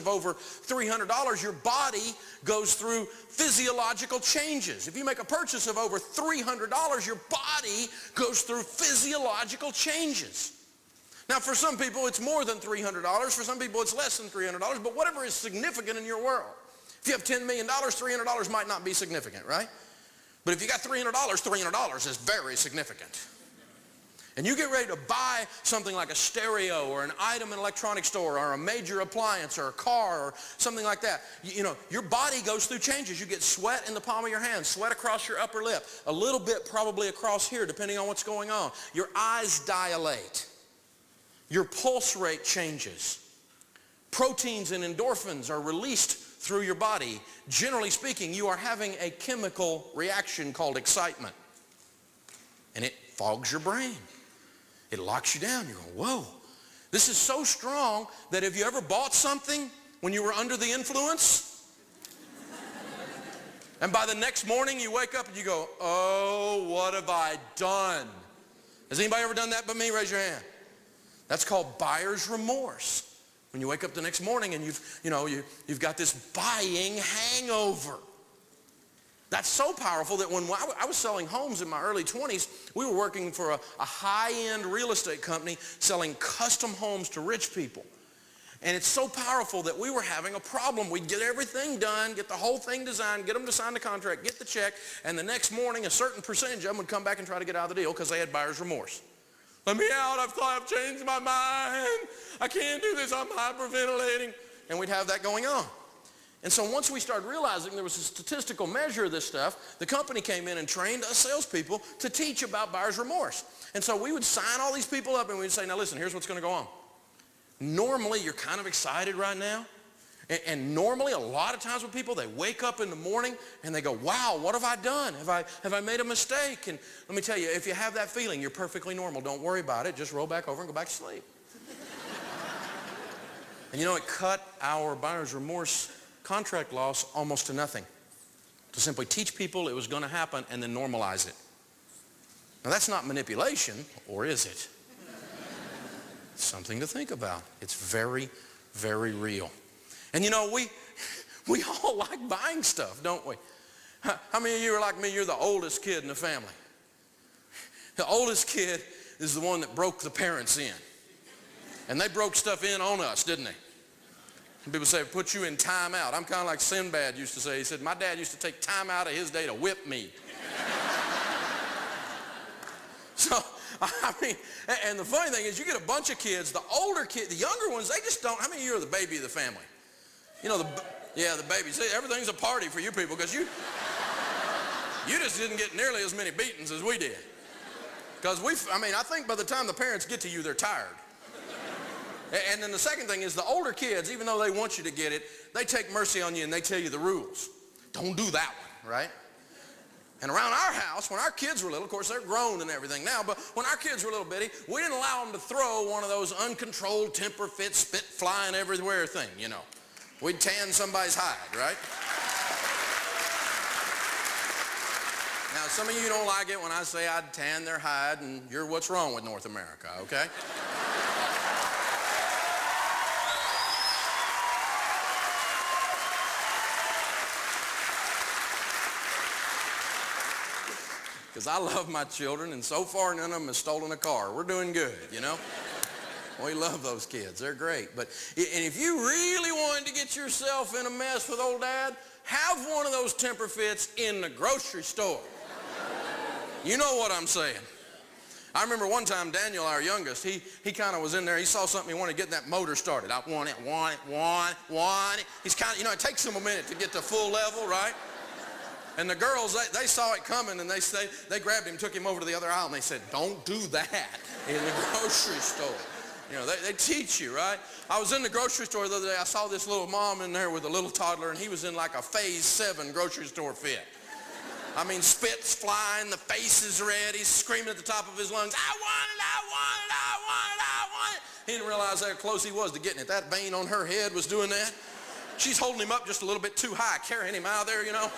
over $300, your body goes through physiological changes. If you make a purchase of over $300, your body goes through physiological changes. Now, for some people, it's more than $300. For some people, it's less than $300. But whatever is significant in your world. If you have $10 million, $300 might not be significant, right? But if you got $300, $300 is very significant. And you get ready to buy something like a stereo or an item in an electronics store or a major appliance or a car or something like that. You know, your body goes through changes. You get sweat in the palm of your hand, sweat across your upper lip, a little bit probably across here depending on what's going on. Your eyes dilate. Your pulse rate changes. Proteins and endorphins are released through your body. Generally speaking, you are having a chemical reaction called excitement. And it fogs your brain. It locks you down. You're going, whoa. This is so strong that have you ever bought something when you were under the influence? And by the next morning you wake up and you go, oh, what have I done? Has anybody ever done that but me? Raise your hand. That's called buyer's remorse. When you wake up the next morning and you've got this buying hangover. That's so powerful that when I was selling homes in my early 20s, we were working for a high-end real estate company selling custom homes to rich people. And it's so powerful that we were having a problem. We'd get everything done, get the whole thing designed, get them to sign the contract, get the check, and the next morning a certain percentage of them would come back and try to get out of the deal because they had buyer's remorse. Let me out, I've changed my mind. I can't do this, I'm hyperventilating. And we'd have that going on. And so once we started realizing there was a statistical measure of this stuff, the company came in and trained us salespeople to teach about buyer's remorse. And so we would sign all these people up and we'd say, now listen, here's what's going to go on. Normally, you're kind of excited right now. And normally, a lot of times with people, they wake up in the morning and they go, wow, what have I done? Have I made a mistake? And let me tell you, if you have that feeling, you're perfectly normal. Don't worry about it. Just roll back over and go back to sleep. And you know, it cut our buyer's remorse contract loss almost to nothing. To simply teach people it was going to happen and then normalize it. Now, that's not manipulation, or is it? Something to think about. It's very, very real. And you know, we all like buying stuff, don't we? How many of you are like me? You're the oldest kid in the family. The oldest kid is the one that broke the parents in. And they broke stuff in on us, didn't they? And people say, put you in time out. I'm kind of like Sinbad used to say. He said, my dad used to take time out of his day to whip me. So, I mean, and the funny thing is you get a bunch of kids, the older kids, the younger ones, they just don't, how many of you are the baby of the family? You know, the baby. See, everything's a party for you people because you just didn't get nearly as many beatings as we did. Because I think by the time the parents get to you, they're tired. And then the second thing is the older kids, even though they want you to get it, they take mercy on you and they tell you the rules. Don't do that one, right? And around our house, when our kids were little, of course they're grown and everything now, but when our kids were little bitty, we didn't allow them to throw one of those uncontrolled temper fit, spit flying everywhere thing, you know. We'd tan somebody's hide, right? Now, some of you don't like it when I say I'd tan their hide, and you're what's wrong with North America, okay? Because I love my children, and so far none of them has stolen a car. We're doing good, you know? We love those kids. They're great. And if you really wanted to get yourself in a mess with old dad, have one of those temper fits in the grocery store. You know what I'm saying. I remember one time Daniel, our youngest, he kind of was in there. He saw something he wanted to get that motor started. I want it. He's kind of, you know, it takes him a minute to get to full level, right? And the girls, they saw it coming, and they grabbed him, took him over to the other aisle, and they said, don't do that in the grocery store. You know, they teach you, right? I was in the grocery store the other day. I saw this little mom in there with a little toddler, and he was in like a phase 7 grocery store fit. I mean, spit's flying, the face is red, he's screaming at the top of his lungs, I want it, I want it, I want it, I want it. He didn't realize how close he was to getting it. That vein on her head was doing that. She's holding him up just a little bit too high, carrying him out there, you know.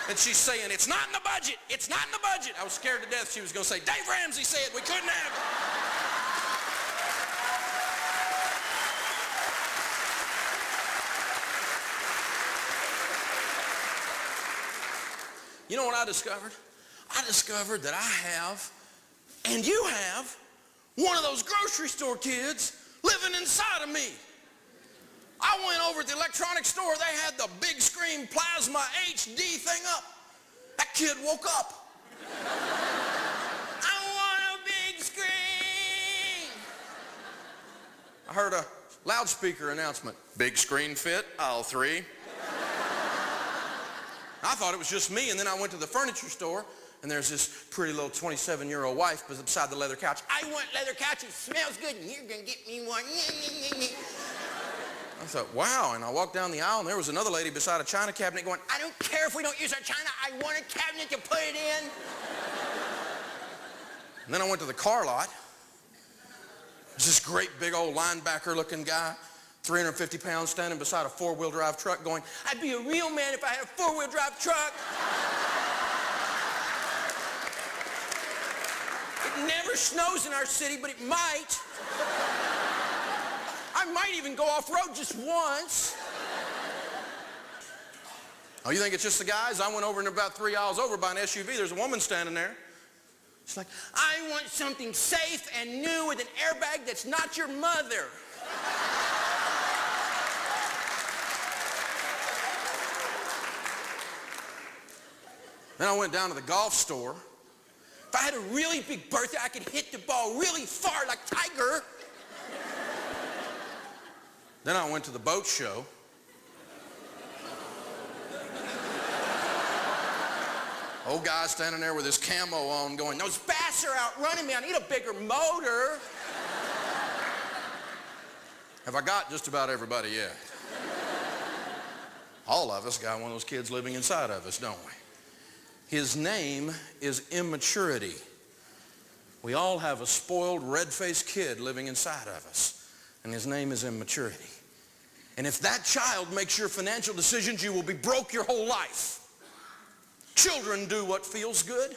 And she's saying, it's not in the budget. It's not in the budget. I was scared to death she was going to say, Dave Ramsey said we couldn't have it. You know what I discovered? I discovered that I have, and you have, one of those grocery store kids living inside of me. I went over to the electronics store. They had the big screen plasma HD thing up. That kid woke up. I want a big screen. I heard a loudspeaker announcement. Big screen fit, aisle 3. I thought it was just me, and then I went to the furniture store, and there's this pretty little 27-year-old wife beside the leather couch. I want leather couch. It smells good, and you're going to get me one. I thought, wow. And I walked down the aisle, and there was another lady beside a china cabinet going, I don't care if we don't use our china. I want a cabinet to put it in. And then I went to the car lot. There's this great big old linebacker-looking guy, 350 pounds, standing beside a four-wheel drive truck going, I'd be a real man if I had a four-wheel drive truck. It never snows in our city, but it might. I might even go off-road just once. Oh, you think it's just the guys? I went over and about 3 aisles over by an SUV. There's a woman standing there. She's like, I want something safe and new with an airbag that's not your mother. Then I went down to the golf store. If I had a really big birthday, I could hit the ball really far like Tiger. Then I went to the boat show. Old guy standing there with his camo on going, those bass are outrunning me. I need a bigger motor. Have I got just about everybody yet? All of us got one of those kids living inside of us, don't we? His name is immaturity. We all have a spoiled, red-faced kid living inside of us, and his name is immaturity. And if that child makes your financial decisions, you will be broke your whole life. Children do what feels good.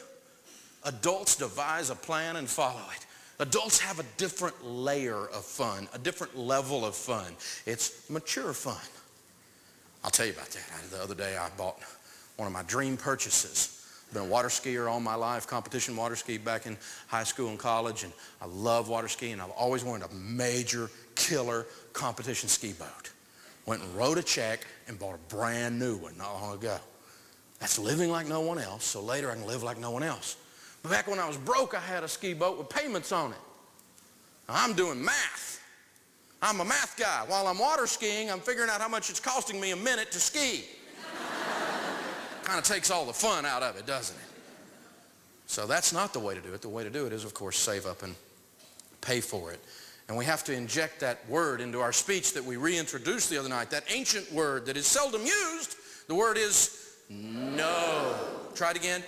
Adults devise a plan and follow it. Adults have a different layer of fun, a different level of fun. It's mature fun. I'll tell you about that. The other day I bought one of my dream purchases. I've been a water skier all my life, competition water ski back in high school and college, and I love water skiing. I've always wanted a major, killer competition ski boat. Went and wrote a check and bought a brand new one not long ago. That's living like no one else, so later I can live like no one else. But back when I was broke, I had a ski boat with payments on it. Now, I'm doing math. I'm a math guy. While I'm water skiing, I'm figuring out how much it's costing me a minute to ski. Kind of takes all the fun out of it, doesn't it? So that's not the way to do it. The way to do it is, of course, save up and pay for it. And we have to inject that word into our speech that we reintroduced the other night, that ancient word that is seldom used. The word is no. Try it again.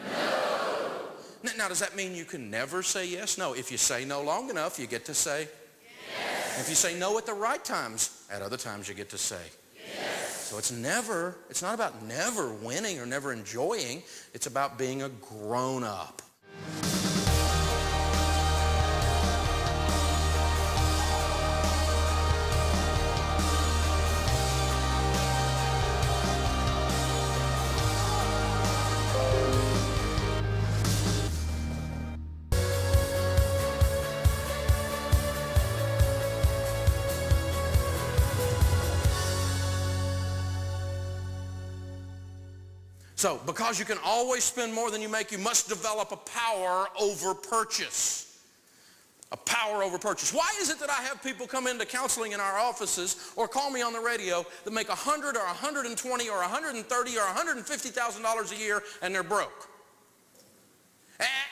No. Now, does that mean you can never say yes? No. If you say no long enough, you get to say yes. If you say no at the right times, at other times you get to say yes. So it's not about never winning or never enjoying. It's about being a grown-up. So, because you can always spend more than you make, you must develop a power over purchase. A power over purchase. Why is it that I have people come into counseling in our offices or call me on the radio that make $100 or $120 or $130 or $150,000 a year and they're broke?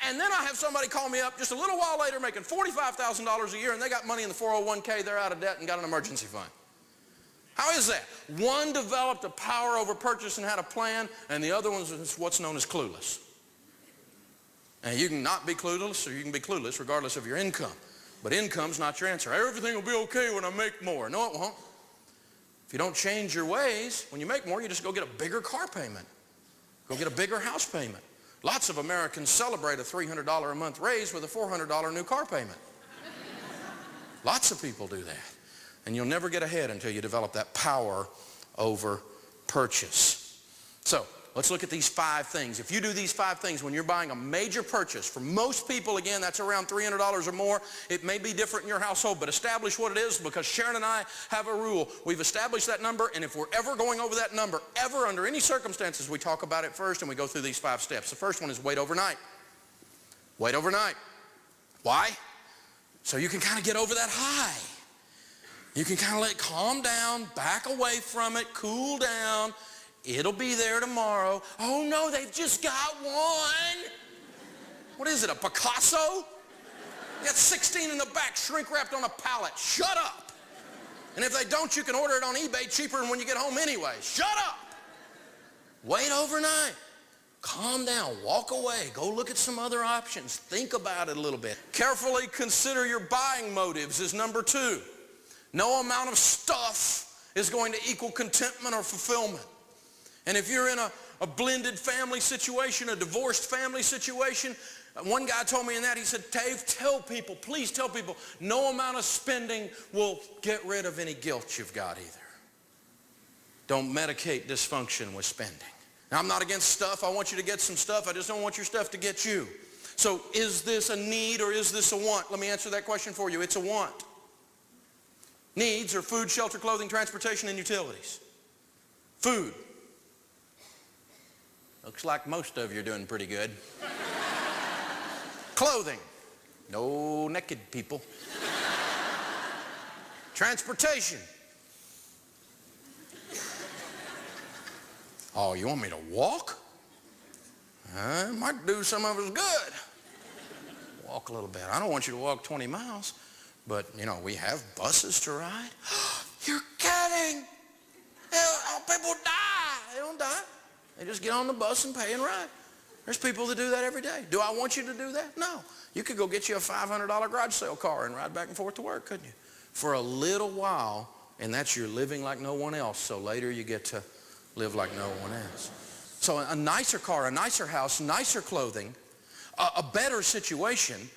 And then I have somebody call me up just a little while later making $45,000 a year and they got money in the 401k, they're out of debt and got an emergency fund. How is that? One developed a power over purchase and had a plan, and the other one is what's known as clueless. And you can not be clueless, or you can be clueless regardless of your income. But income's not your answer. Everything will be okay when I make more. No, it won't. If you don't change your ways, when you make more, you just go get a bigger car payment. Go get a bigger house payment. Lots of Americans celebrate a $300 a month raise with a $400 new car payment. Lots of people do that. And you'll never get ahead until you develop that power over purchase. So, let's look at these 5 things. If you do these 5 things when you're buying a major purchase, for most people, again, that's around $300 or more. It may be different in your household, but establish what it is, because Sharon and I have a rule. We've established that number, and if we're ever going over that number, ever under any circumstances, we talk about it first and we go through these 5 steps. The first one is wait overnight. Wait overnight. Why? So you can kind of get over that high. You can kind of let it calm down, back away from it, cool down. It'll be there tomorrow. Oh no, they've just got one. What is it, a Picasso? You got 16 in the back, shrink wrapped on a pallet. Shut up. And if they don't, you can order it on eBay cheaper than when you get home anyway. Shut up. Wait overnight. Calm down, walk away, go look at some other options. Think about it a little bit. Carefully consider your buying motives is number 2. No amount of stuff is going to equal contentment or fulfillment. And if you're in a blended family situation, a divorced family situation, one guy told me in that, he said, Dave, tell people, please tell people, no amount of spending will get rid of any guilt you've got either. Don't medicate dysfunction with spending. Now, I'm not against stuff. I want you to get some stuff. I just don't want your stuff to get you. So is this a need or is this a want? Let me answer that question for you. It's a want. Needs are food, shelter, clothing, transportation, and utilities. Food. Looks like most of you are doing pretty good. Clothing. No naked people. Transportation. Oh, you want me to walk? I might do some of us good. Walk a little bit. I don't want you to walk 20 miles. But, you know, we have buses to ride. You're kidding. People die. They don't die. They just get on the bus and pay and ride. There's people that do that every day. Do I want you to do that? No. You could go get you a $500 garage sale car and ride back and forth to work, couldn't you? For a little while, and that's you're living like no one else. So later you get to live like no one else. So a nicer car, a nicer house, nicer clothing, a better situation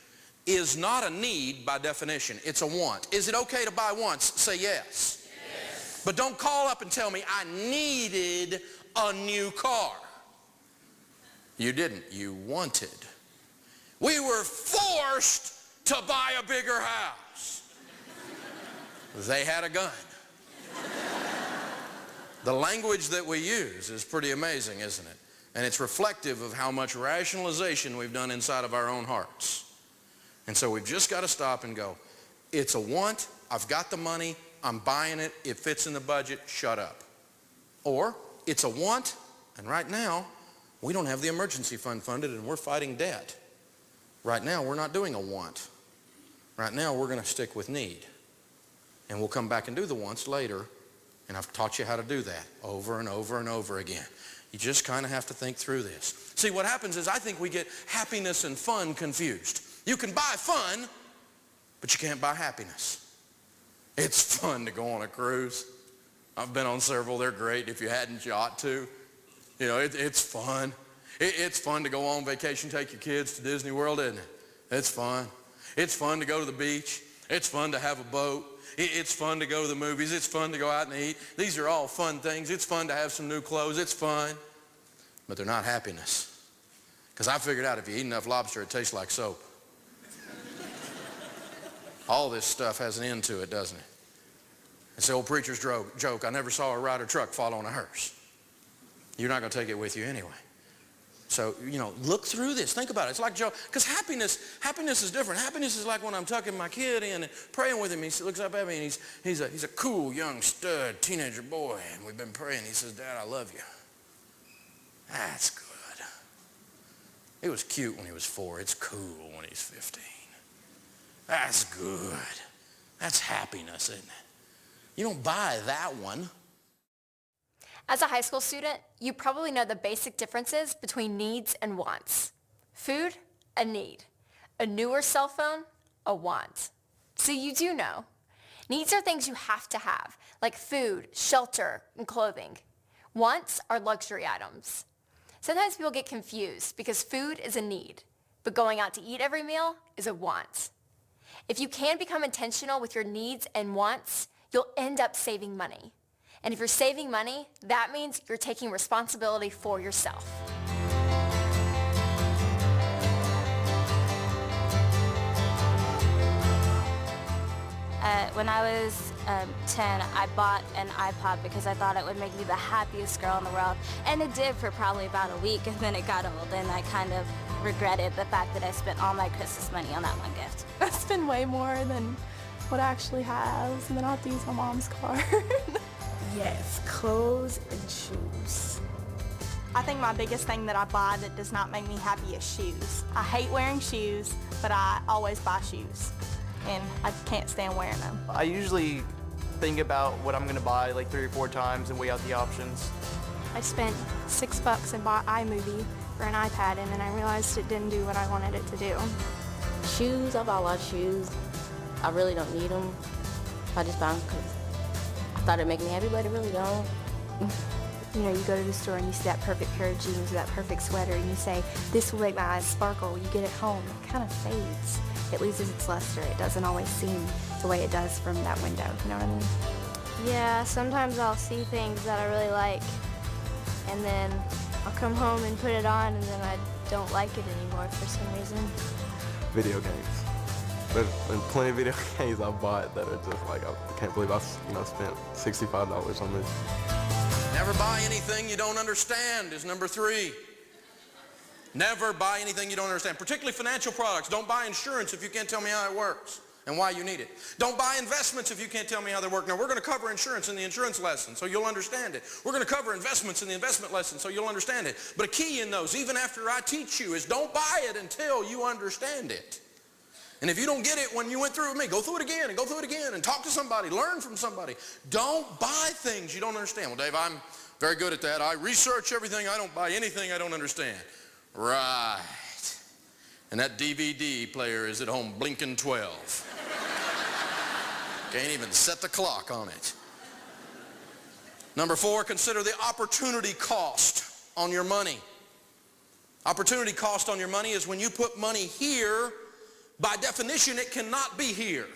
is not a need by definition. It's a want. Is it okay to buy once? Say yes. Yes. But don't call up and tell me I needed a new car. You didn't. You wanted. We were forced to buy a bigger house. They had a gun. The language that we use is pretty amazing, isn't it? And it's reflective of how much rationalization we've done inside of our own hearts. And so we've just got to stop and go, it's a want, I've got the money, I'm buying it, it fits in the budget, shut up. Or it's a want, and right now, we don't have the emergency fund funded and we're fighting debt. Right now, we're not doing a want. Right now, we're going to stick with need. And we'll come back and do the wants later, and I've taught you how to do that over and over and over again. You just kind of have to think through this. See, what happens is I think we get happiness and fun confused. You can buy fun, but you can't buy happiness. It's fun to go on a cruise. I've been on several. They're great if you hadn't ought to. You know, it's fun. It's fun to go on vacation, take your kids to Disney World, isn't it? It's fun. It's fun to go to the beach. It's fun to have a boat. It's fun to go to the movies. It's fun to go out and eat. These are all fun things. It's fun to have some new clothes. It's fun. But they're not happiness. Because I figured out if you eat enough lobster, it tastes like soap. All this stuff has an end to it, doesn't it? It's the old preacher's joke, I never saw a Ryder truck fall on a hearse. You're not going to take it with you anyway. So, you know, look through this. Think about it. It's like Joe, because happiness is different. Happiness is like when I'm tucking my kid in and praying with him. He looks up at me and he's a cool young stud teenager boy, and we've been praying. He says, Dad, I love you. That's good. It was cute when he was 4. It's cool when he's 15. That's good. That's happiness, isn't it? You don't buy that one. As a high school student, you probably know the basic differences between needs and wants. Food, a need. A newer cell phone, a want. So you do know. Needs are things you have to have, like food, shelter, and clothing. Wants are luxury items. Sometimes people get confused because food is a need, but going out to eat every meal is a want. If you can become intentional with your needs and wants, you'll end up saving money. And if you're saving money, that means you're taking responsibility for yourself. When I was 10, I bought an iPod because I thought it would make me the happiest girl in the world. And it did for probably about a week, and then it got old, and I kind of regretted the fact that I spent all my Christmas money on that one gift. I spend way more than what I actually have, and then I'll have to use my mom's card. Yes, clothes and shoes. I think my biggest thing that I buy that does not make me happy is shoes. I hate wearing shoes, but I always buy shoes, and I can't stand wearing them. I usually think about what I'm gonna buy like 3 or 4 times and weigh out the options. I spent $6 and bought iMovie for an iPad, and then I realized it didn't do what I wanted it to do. Shoes, I buy a lot of shoes. I really don't need them. I just buy them because I thought it'd make me happy, but it really don't. You know, you go to the store and you see that perfect pair of jeans or that perfect sweater and you say, this will make my eyes sparkle. You get it home, it kind of fades. It loses its luster. It doesn't always seem the way it does from that window, you know what I mean? Yeah, sometimes I'll see things that I really like, and then I'll come home and put it on, and then I don't like it anymore for some reason. Video games. There's been plenty of video games I've bought that are just like, I can't believe I spent $65 on this. Never buy anything you don't understand is number 3. Never buy anything you don't understand, particularly financial products. Don't buy insurance if you can't tell me how it works and why you need it. Don't buy investments if you can't tell me how they work. Now, we're going to cover insurance in the insurance lesson, so you'll understand it. We're going to cover investments in the investment lesson, so you'll understand it. But a key in those, even after I teach you, is don't buy it until you understand it. And if you don't get it when you went through it with me, go through it again and go through it again and talk to somebody, learn from somebody. Don't buy things you don't understand. Well, Dave, I'm very good at that. I research everything. I don't buy anything I don't understand. Right. And that DVD player is at home blinking 12. Can't even set the clock on it. Number 4, consider the opportunity cost on your money. Opportunity cost on your money is when you put money here, by definition, it cannot be here.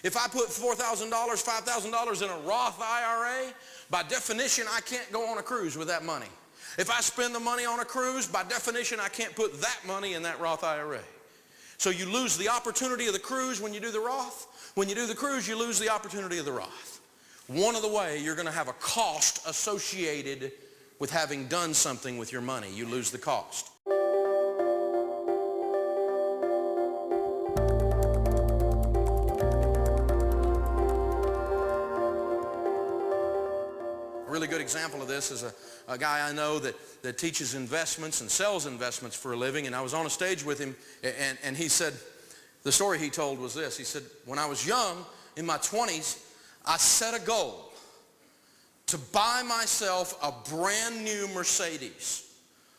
If I put $4,000, $5,000 in a Roth IRA, by definition, I can't go on a cruise with that money. If I spend the money on a cruise, by definition, I can't put that money in that Roth IRA. So you lose the opportunity of the cruise when you do the Roth. When you do the cruise, you lose the opportunity of the Roth. One of the ways you're going to have a cost associated with having done something with your money. You lose the cost. A really good example of this is a guy I know that teaches investments and sells investments for a living, and I was on a stage with him, and he said, the story he told was this. He said, when I was young, in my 20s, I set a goal to buy myself a brand new Mercedes.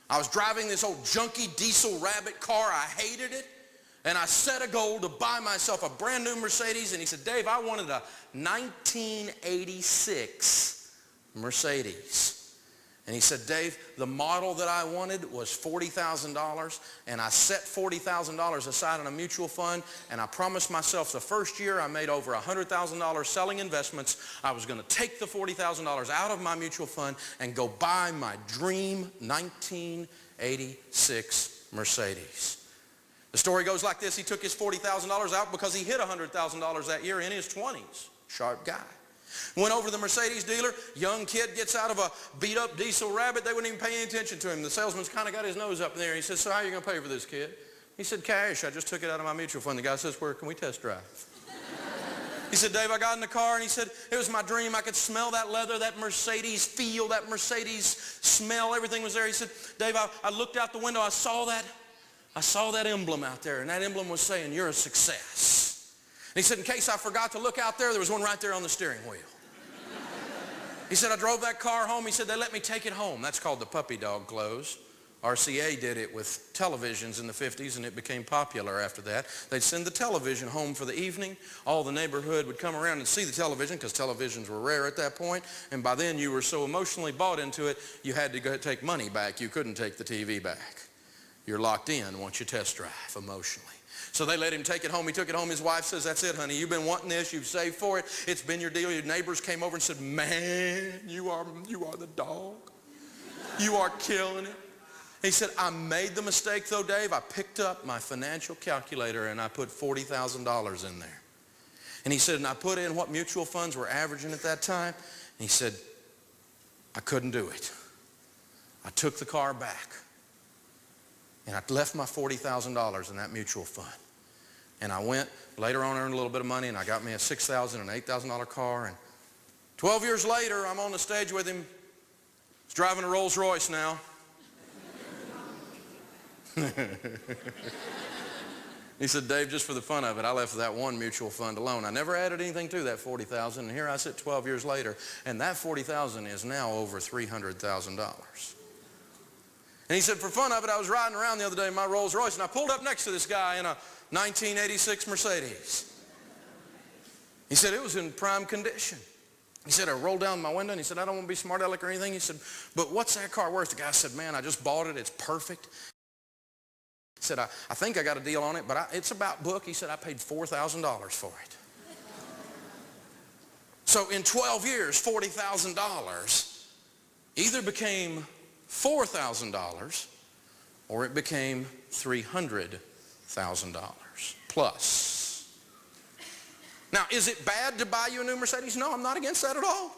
I was driving this old junky diesel rabbit car. I hated it. And I set a goal to buy myself a brand new Mercedes. And he said, Dave, I wanted a 1986 Mercedes. And he said, Dave, the model that I wanted was $40,000, and I set $40,000 aside in a mutual fund, and I promised myself the first year I made over $100,000 selling investments, I was going to take the $40,000 out of my mutual fund and go buy my dream 1986 Mercedes. The story goes like this. He took his $40,000 out because he hit $100,000 that year in his 20s. Sharp guy. Went over to the Mercedes dealer. Young kid gets out of a beat-up diesel rabbit. They wouldn't even pay any attention to him. The salesman's kind of got his nose up in there. He says, so how are you going to pay for this, kid? He said, cash. I just took it out of my mutual fund. The guy says, where can we test drive? He said, Dave, I got in the car, and he said, it was my dream. I could smell that leather, that Mercedes feel, that Mercedes smell. Everything was there. He said, Dave, I looked out the window. I saw that emblem out there, and that emblem was saying, you're a success. And he said, in case I forgot to look out there, there was one right there on the steering wheel. He said, I drove that car home. He said, they let me take it home. That's called the puppy dog close. RCA did it with televisions in the 50s, and it became popular after that. They'd send the television home for the evening. All the neighborhood would come around and see the television because televisions were rare at that point. And by then, you were so emotionally bought into it, you had to go take money back. You couldn't take the TV back. You're locked in once you test drive emotionally. So they let him take it home. He took it home. His wife says, that's it, honey. You've been wanting this. You've saved for it. It's been your deal. Your neighbors came over and said, man, you are the dog. You are killing it. He said, I made the mistake though, Dave. I picked up my financial calculator and I put $40,000 in there. And he said, and I put in what mutual funds were averaging at that time. And he said, I couldn't do it. I took the car back. And I left my $40,000 in that mutual fund. And I went, later on earned a little bit of money, and I got me a $6,000 and $8,000 car. And 12 years later, I'm on the stage with him. He's driving a Rolls Royce now. He said, Dave, just for the fun of it, I left that one mutual fund alone. I never added anything to that $40,000, and here I sit 12 years later, and that $40,000 is now over $300,000. And he said, for fun of it, I was riding around the other day in my Rolls Royce, and I pulled up next to this guy in a 1986 Mercedes. He said, it was in prime condition. He said, I rolled down my window, and he said, I don't want to be smart aleck or anything. He said, but what's that car worth? The guy said, man, I just bought it. It's perfect. He said, I think I got a deal on it, but it's about book. He said, I paid $4,000 for it. So in 12 years, $40,000 either became $4,000 or it became $300,000 plus. Now, is it bad to buy you a new Mercedes? No, I'm not against that at all.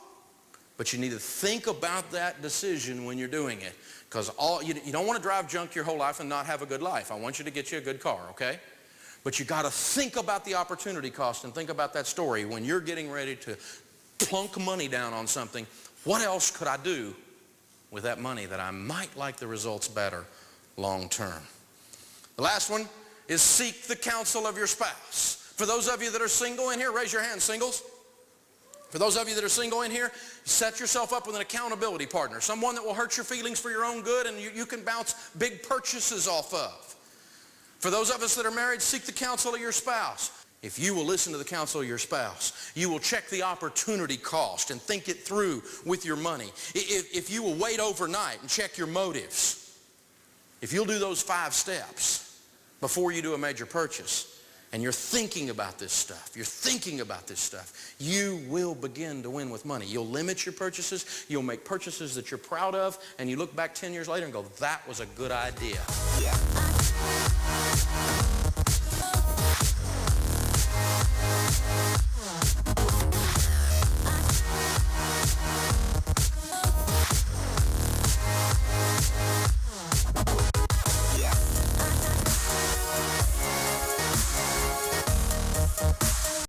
But you need to think about that decision when you're doing it. Because you don't want to drive junk your whole life and not have a good life. I want you to get you a good car, okay? But you got to think about the opportunity cost and think about that story. When you're getting ready to plunk money down on something, what else could I do with that money that I might like the results better long term? The last one is seek the counsel of your spouse. For those of you that are single in here, raise your hand, singles. For those of you that are single in here, set yourself up with an accountability partner, someone that will hurt your feelings for your own good and you can bounce big purchases off of. For those of us that are married, seek the counsel of your spouse. If you will listen to the counsel of your spouse, you will check the opportunity cost and think it through with your money. If you will wait overnight and check your motives, if you'll do those 5 steps before you do a major purchase, and you're thinking about this stuff, you will begin to win with money. You'll limit your purchases, you'll make purchases that you're proud of, and you look back 10 years later and go, that was a good idea.